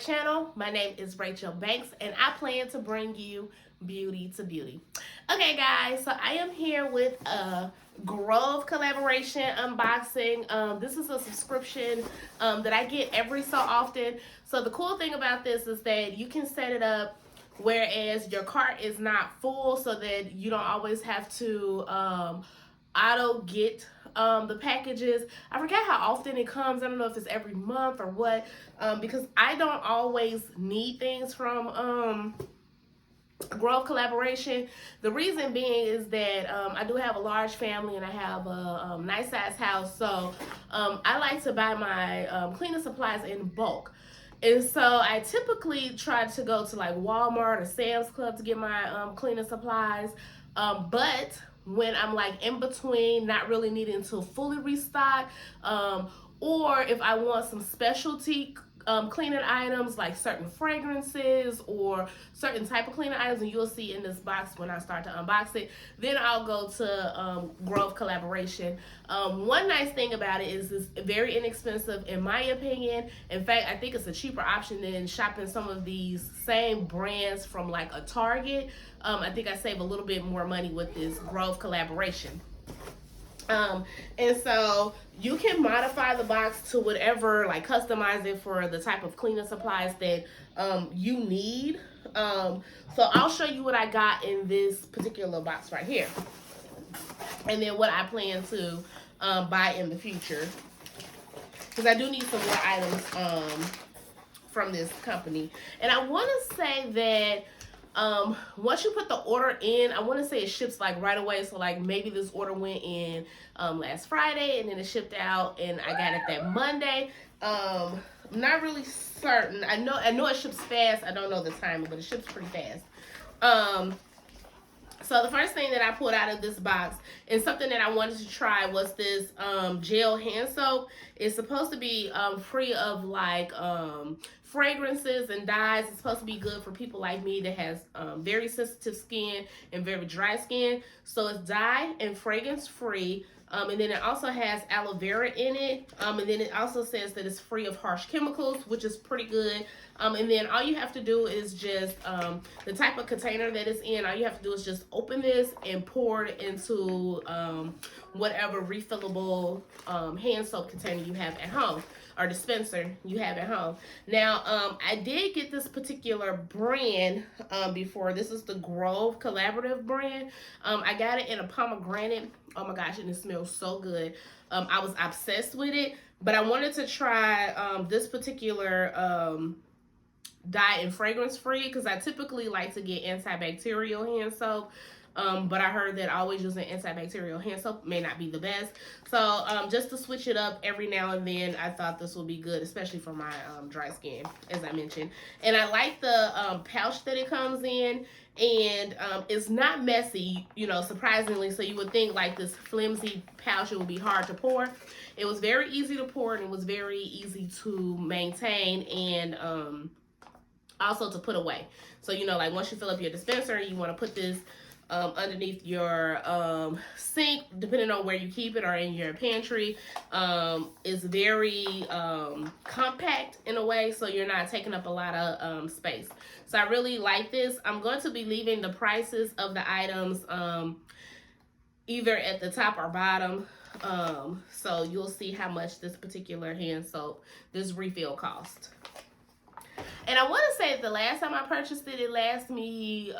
channel. My name is Rachel Banks, and I plan to bring you beauty to beauty. Okay, guys, so I am here with a Grove collaboration unboxing. This is a subscription that I get every so often. So the cool thing about this is that you can set it up whereas your cart is not full, so that you don't always have to auto get the packages. I forget how often it comes. I don't know if it's every month or what, because I don't always need things from Grove collaboration. The reason being is that I do have a large family and I have a nice size house, so I like to buy my cleaning supplies in bulk. And so I typically try to go to like Walmart or Sam's Club to get my cleaning supplies. But when I'm like in between, not really needing to fully restock, or if I want some specialty cleaning items like certain fragrances or certain type of cleaning items, and you'll see in this box when I start to unbox it, then I'll go to Grove collaboration. One nice thing about it is it's very inexpensive in my opinion. In fact, I think it's a cheaper option than shopping some of these same brands from like a Target. I think I save a little bit more money with this Grove collaboration. And so you can modify the box to whatever, like customize it for the type of cleaning supplies that you need. So I'll show you what I got in this particular box right here, and then what I plan to buy in the future, because I do need some more items from this company. And I want to say that once you put the order in, I want to say it ships like right away. So like maybe this order went in last Friday and then it shipped out and I got it that Monday. I'm not really certain. I know it ships fast. I don't know the timing, but it ships pretty fast. So the first thing that I pulled out of this box and something that I wanted to try was this gel hand soap. It's supposed to be free of like fragrances and dyes. It's supposed to be good for people like me that has very sensitive skin and very dry skin. So it's dye and fragrance free. And then it also has aloe vera in it. And then it also says that it's free of harsh chemicals, which is pretty good. And then all you have to do is just, the type of container that it's in, all you have to do is just open this and pour it into whatever refillable hand soap container you have at home, or dispenser you have at home. Now, I did get this particular brand before. This is the Grove Collaborative brand. I got it in a pomegranate. Oh my gosh, and it smells so good. I was obsessed with it, but I wanted to try this particular dye and fragrance free, because I typically like to get antibacterial hand soap. But I heard that always using antibacterial hand soap may not be the best. So just to switch it up every now and then, I thought this would be good, especially for my dry skin, as I mentioned. And I like the pouch that it comes in, and it's not messy, you know, surprisingly. So you would think like this flimsy pouch, it would be hard to pour. It was very easy to pour, and it was very easy to maintain, and also to put away. So, you know, like once you fill up your dispenser, you want to put this underneath your sink, depending on where you keep it, or in your pantry. It's very compact in a way, so you're not taking up a lot of space. So I really like this. I'm going to be leaving the prices of the items either at the top or bottom. So you'll see how much this particular hand soap, this refill cost. And I want to say the last time I purchased it, it lasted me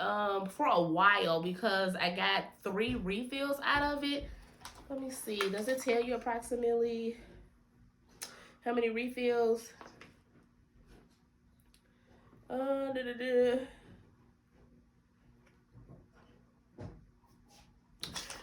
for a while, because I got 3 refills out of it. Let me see. Does it tell you approximately how many refills?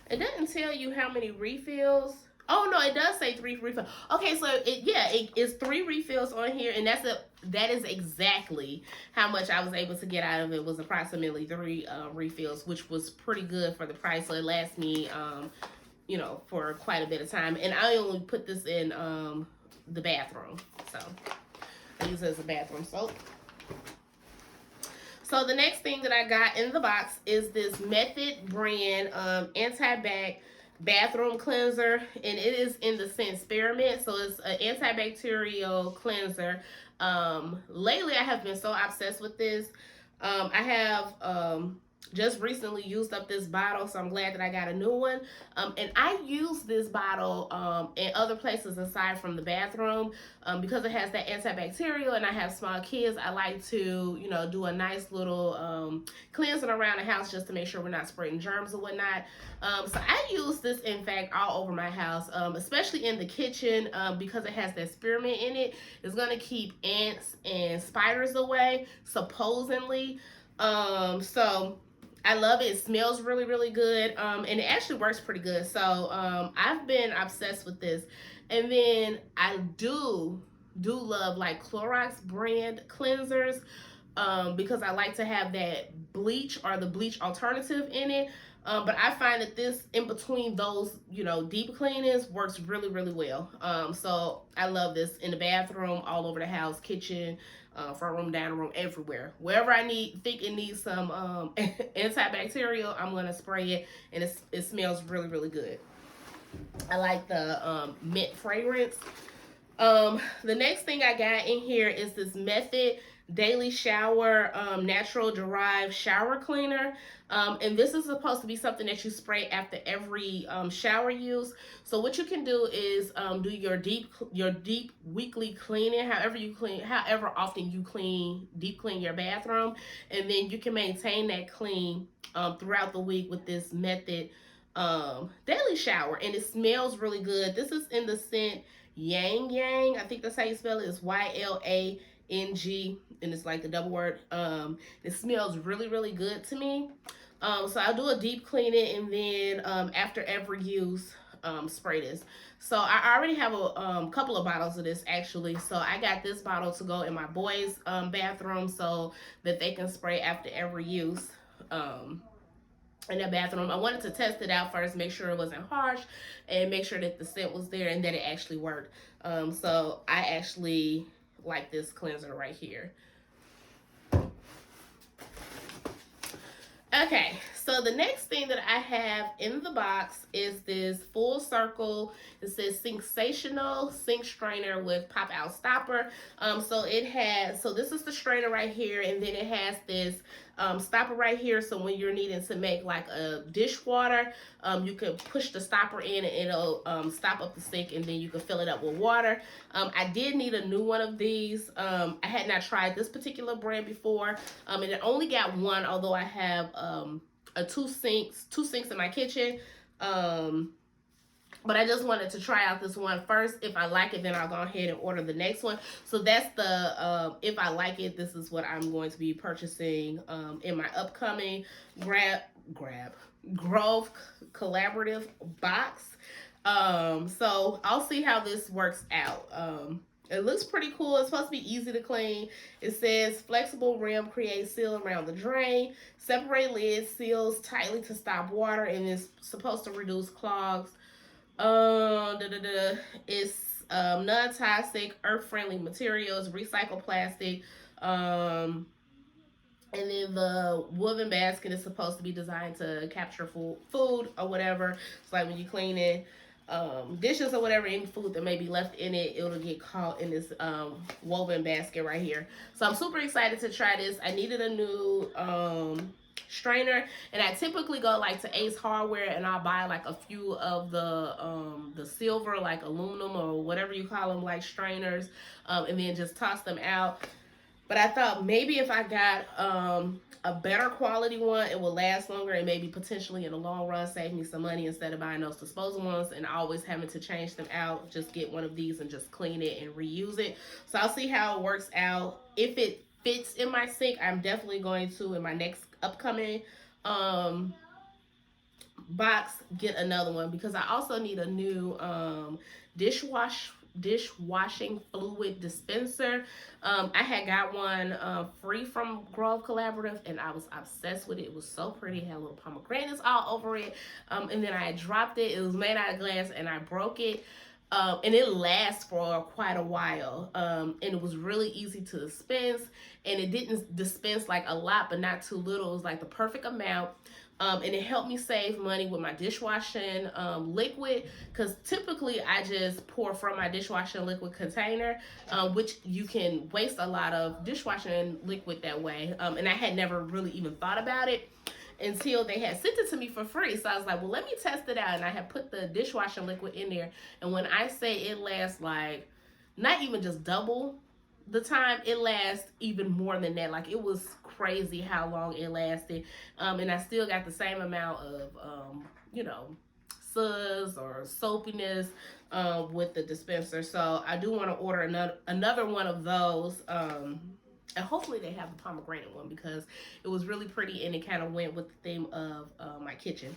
It doesn't tell you how many refills. Oh no, it does say 3 refills. Okay, so it is 3 refills on here, and that is exactly how much I was able to get out of it. Was approximately 3 refills, which was pretty good for the price. So it lasts me, you know, for quite a bit of time. And I only put this in the bathroom, so I use it as a bathroom soap. So the next thing that I got in the box is this Method brand bathroom cleanser, and it is in the scent spearmint, so it's an antibacterial cleanser. Lately I have been so obsessed with this. I have just recently used up this bottle, so I'm glad that I got a new one. And I use this bottle in other places aside from the bathroom, because it has that antibacterial, and I have small kids. I like to, do a nice little cleansing around the house just to make sure we're not spreading germs or whatnot. So I use this, in fact, all over my house, especially in the kitchen, because it has that spearmint in it. It's gonna keep ants and spiders away, supposedly. So I love it. It smells really, really good, and it actually works pretty good. So I've been obsessed with this, and then I do love like Clorox brand cleansers, because I like to have that bleach or the bleach alternative in it. But I find that this, in between those, deep cleanings, works really, really well. So I love this in the bathroom, all over the house, kitchen, front room, dining room, everywhere. Wherever I think it needs some antibacterial, I'm gonna spray it, and it smells really, really good. I like the mint fragrance. The next thing I got in here is this Method Daily Shower Natural Derived Shower Cleaner. And this is supposed to be something that you spray after every shower use. So what you can do is do your deep weekly cleaning, however often you deep clean your bathroom, and then you can maintain that clean throughout the week with this Method daily shower, and it smells really good. This is in the scent Yang Yang. I think that's how you spell it. It's YLANG, and it's like the double word. It smells really, really good to me. So I'll do a deep cleaning, and then after every use, spray this. So I already have a couple of bottles of this, actually. So I got this bottle to go in my boys' bathroom so that they can spray after every use. In the bathroom. I wanted to test it out first, make sure it wasn't harsh, and make sure that the scent was there and that it actually worked. So I actually like this cleanser right here. Okay, so the next thing that I have in the box is this Full Circle. It says Sensational Sink Strainer with Pop Out Stopper. So this is the strainer right here, and then it has this stopper right here. So when you're needing to make like a dishwater, you can push the stopper in, and it'll stop up the sink, and then you can fill it up with water. I did need a new one of these. I had not tried this particular brand before, and it only got one, although I have two sinks in my kitchen. But I just wanted to try out this one first. If I like it, then I'll go ahead and order the next one. So that's the, if I like it, this is what I'm going to be purchasing in my upcoming Grove Collaborative box. So I'll see how this works out. It looks pretty cool. It's supposed to be easy to clean. It says flexible rim creates seal around the drain. Separate lid seals tightly to stop water, and it's supposed to reduce clogs. It's non-toxic, earth-friendly materials, recycled plastic. And then the woven basket is supposed to be designed to capture food or whatever. It's like when you clean it, dishes or whatever, any food that may be left in it, it'll get caught in this woven basket right here. So I'm super excited to try this. I needed a new strainer, and I typically go like to Ace Hardware, and I'll buy like a few of the silver, like aluminum or whatever you call them, like strainers, and then just toss them out. But I thought maybe if I got a better quality one, it will last longer, and maybe potentially in the long run save me some money instead of buying those disposable ones and always having to change them out. Just get one of these and just clean it and reuse it. So I'll see how it works out. If it fits in my sink, I'm definitely going to, in my next upcoming box, get another one, because I also need a new dishwashing fluid dispenser. I had got one free from Grove Collaborative, and I was obsessed with it. It was so pretty. It had little pomegranates all over it. And then I dropped it. It was made out of glass, and I broke it. And it lasts for quite a while. And it was really easy to dispense, and it didn't dispense like a lot, but not too little. It was like the perfect amount. And it helped me save money with my dishwashing liquid, because typically I just pour from my dishwashing liquid container, which you can waste a lot of dishwashing liquid that way. And I had never really even thought about it until they had sent it to me for free. So I was like, well, let me test it out. And I had put the dishwashing liquid in there. And when I say it lasts like not even just double the time, it lasts even more than that. Like, it was crazy how long it lasted. And I still got the same amount of, suds or soapiness with the dispenser. So I do want to order another one of those. And hopefully they have the pomegranate one, because it was really pretty and it kind of went with the theme of my kitchen.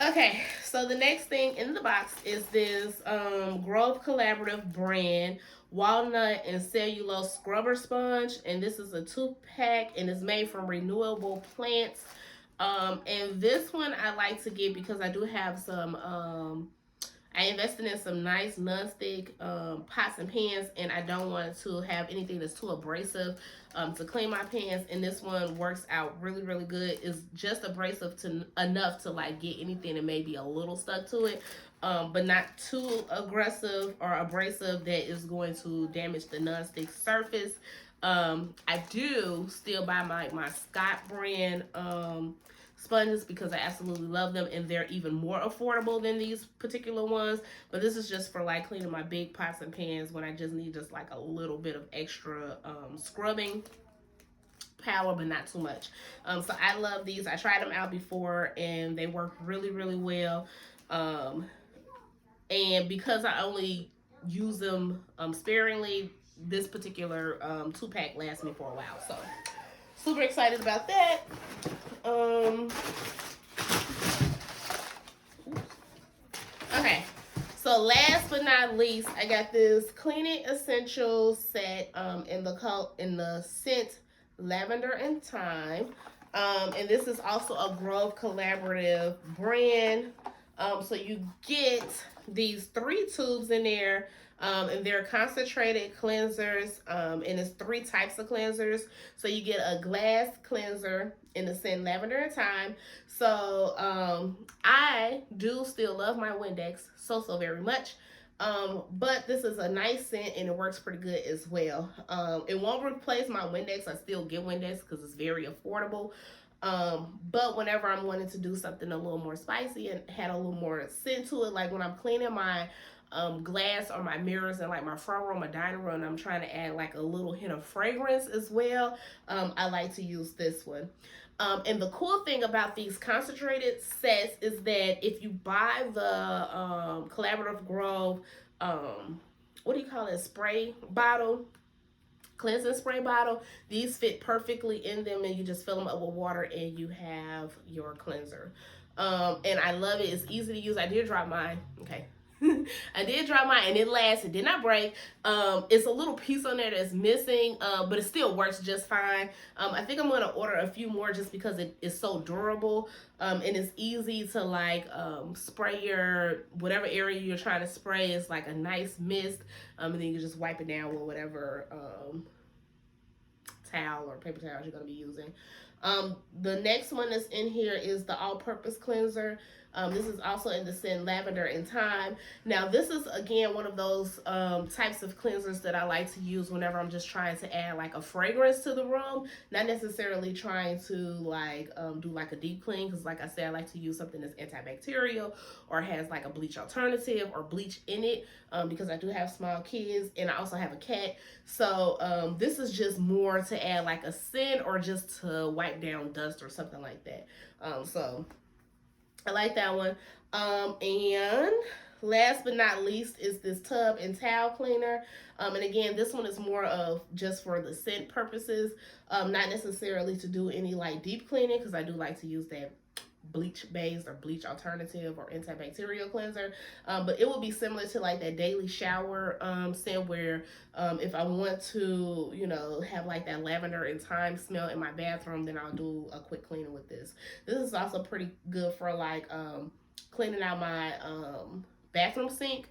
Okay, so the next thing in the box is this Grove Collaborative brand walnut and cellulose scrubber sponge, and this is a 2-pack and it's made from renewable plants. And this one I like to get because I do have some I invested in some nice non-stick pots and pans, and I don't want to have anything that's too abrasive to clean my pans. And this one works out really, really good. It's just abrasive enough to like get anything that may be a little stuck to it, but not too aggressive or abrasive that is going to damage the non-stick surface. I do still buy my Scott brand sponges because I absolutely love them, and they're even more affordable than these particular ones. But this is just for like cleaning my big pots and pans when I just need just like a little bit of extra scrubbing power, but not too much. So I love these. I tried them out before and they work really, really well. And because I only use them sparingly, this particular 2-pack lasts me for a while. So super excited about that. Okay, so last but not least, I got this cleaning essentials set in the scent lavender and thyme. And this is also a Grove Collaborative brand. So you get these 3 tubes in there. And they're concentrated cleansers, and it's 3 types of cleansers. So you get a glass cleanser in the scent lavender and thyme. So I do still love my Windex so very much. But this is a nice scent and it works pretty good as well. It won't replace my Windex. I still get Windex because it's very affordable. But whenever I'm wanting to do something a little more spicy and had a little more scent to it, like when I'm cleaning my glass or my mirrors and like my front room, my dining room, I'm trying to add like a little hint of fragrance as well, I like to use this one. And the cool thing about these concentrated sets is that if you buy the Collaborative Grove, what do you call it, spray bottle, cleansing spray bottle, these fit perfectly in them, and you just fill them up with water and you have your cleanser. And I love it. It's easy to use. I did drop mine. Okay. I did drop mine and it lasts. It did not break. It's a little piece on there that's missing, but it still works just fine. I think I'm going to order a few more just because it is so durable, and it's easy to like spray your whatever area you're trying to spray. It's like a nice mist, and then you can just wipe it down with whatever towel or paper towels you're going to be using. The next one that's in here is the all-purpose cleanser. This is also in the scent lavender and thyme. Now, this is, again, one of those types of cleansers that I like to use whenever I'm just trying to add, like, a fragrance to the room. Not necessarily trying to, like, do, like, a deep clean. Because, like I said, I like to use something that's antibacterial or has, like, a bleach alternative or bleach in it. Because I do have small kids and I also have a cat. So, this is just more to add, like, a scent or just to wipe down dust or something like that. So I like that one. And last but not least is this tub and towel cleaner. And again, this one is more of just for the scent purposes, not necessarily to do any like deep cleaning, because I do like to use that bleach based or bleach alternative or antibacterial cleanser, but it will be similar to like that daily shower scent, where if I want to, you know, have like that lavender and thyme smell in my bathroom, then I'll do a quick cleaning with this. This is also pretty good for like cleaning out my bathroom sink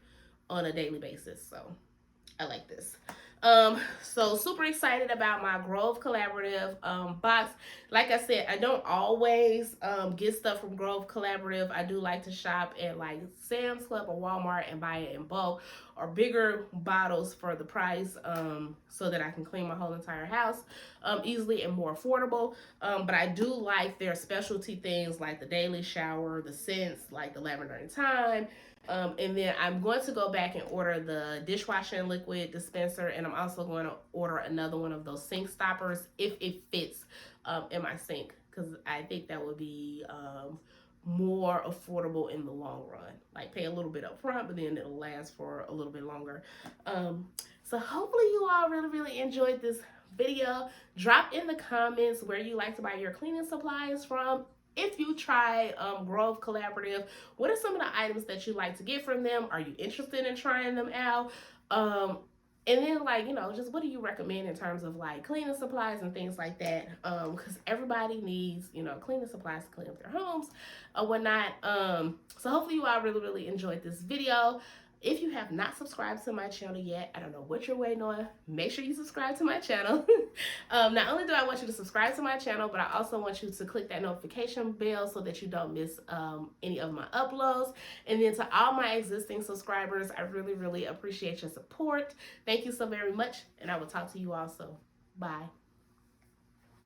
on a daily basis, so I like this. So super excited about my Grove Collaborative box. Like I said, I don't always get stuff from Grove Collaborative. I do like to shop at like Sam's Club or Walmart and buy it in bulk or bigger bottles for the price, so that I can clean my whole entire house easily and more affordable. But I do like their specialty things like the daily shower, the scents like the lavender and thyme. And then I'm going to go back and order the dishwashing liquid dispenser, and I'm also going to order another one of those sink stoppers if it fits in my sink, because I think that would be more affordable in the long run. Like pay a little bit up front, but then it'll last for a little bit longer. So hopefully you all really enjoyed this video. Drop in the comments where you like to buy your cleaning supplies from. If you try Grove Collaborative, what are some of the items that you like to get from them? Are you interested in trying them out? And then, like, just what do you recommend in terms of like cleaning supplies and things like that? Because everybody needs, cleaning supplies to clean up their homes or whatnot. So hopefully you all really enjoyed this video. If you have not subscribed to my channel yet, I don't know what you're waiting on. Make sure you subscribe to my channel. Not only do I want you to subscribe to my channel, but I also want you to click that notification bell so that you don't miss any of my uploads. And then to all my existing subscribers, I really appreciate your support. Thank you so very much, and I will talk to you all soon. Bye.